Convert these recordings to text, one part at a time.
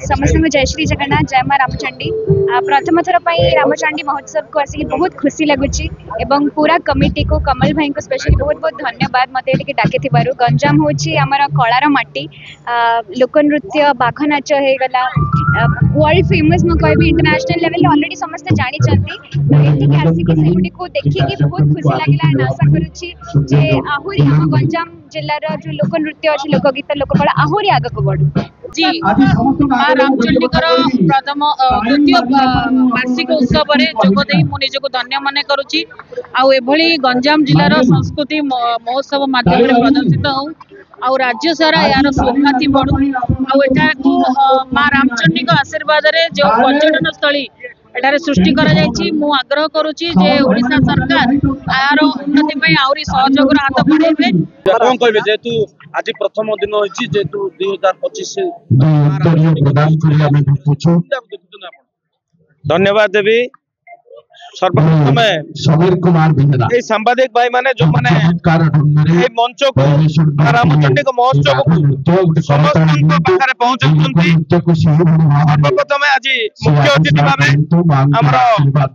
समस्त जय श्री जगन्नाथ जय माँ रामचंडी। प्रथम थर रामचंडी महोत्सव को आसिक बहुत खुशी लगुच एवं पूरा कमिटी को कमल भाई को स्पेशली बहुत बहुत धन्यवाद मत डाकी गंजाम हूँ आमर कलार माटी लोकनृत्य बाघ नाच हो गला वर्ल्ड फेमस मु कहि इंटरनेशनल लेवल ऑलरेडी समस्त जानी तो आसिक से को देखिए बहुत खुशी लगे आशा करुच्ची आहुरी आम गंजाम जिलार जो लोकनृत्य अच्छी लोकगीत लोककला आहुरी आग को बढ़ू। जी माँ रामचंडीकर प्रथम द्वितीय वार्षिक उत्सव जोगदे मुझे धन्य मन करुच्ची आभली गंजाम जिलार संस्कृति महोत्सव माध्यम प्रदर्शित हो आ राज्य सारा यार सुख्याति बढ़ू आठाको माँ रामचंडी आशीर्वाद जो पर्यटन स्थली एठारे सृष्टि करा जायछि मु आग्रह करूछि जे ओडिशा सरकार यार उन्नति पई आउरी सहयोग हाथ बढ़ाइबे। कोन कहबे जेतु आज प्रथम दिन होछि जेतु 2025 धन्यवाद देवी सर्वप्रथम समीर कुमार बिंद्रा ए सांबादिक भाई माने जो माने ए मंच को रामचंडी को महोत्सव को समस्त पाखरे पहुंचुंती सर्वप्रथम आज मुख्य अतिथि भाबे हमर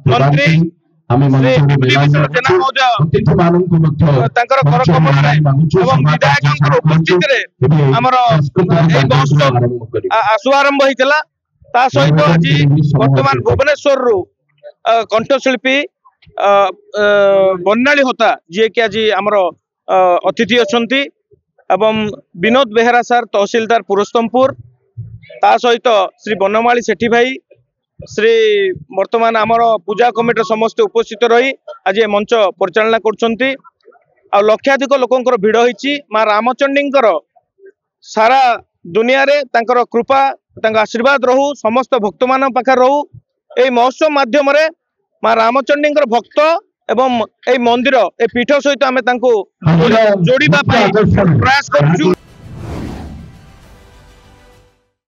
मंत्री शुभारंभ होता सहित आज बर्तमान भुवनेश्वर रु कंठशिल्पी बन्नाली होता जी कि आज आमर अतिथि अच्छा एवं विनोद बेहरा सार तहसीलदार पुरुषोत्तमपुर ता सहित श्री बनमाली सेठी भाई श्री वर्तमान आमर पूजा कमिटी समस्त उपस्थित रही आज ये मंच परिचालना कर लक्षाधिक लोकंर भिड़ होती माँ रामचंडी सारा दुनिया रे तांकर कृपा आशीर्वाद रहू समस्त भक्त मान पाखे रहू ए महोत्सव माध्यम माँ रामचंडी भक्त एवं ए मंदिर ए पीठ सहित आम जोड़ा प्रयास करूँ।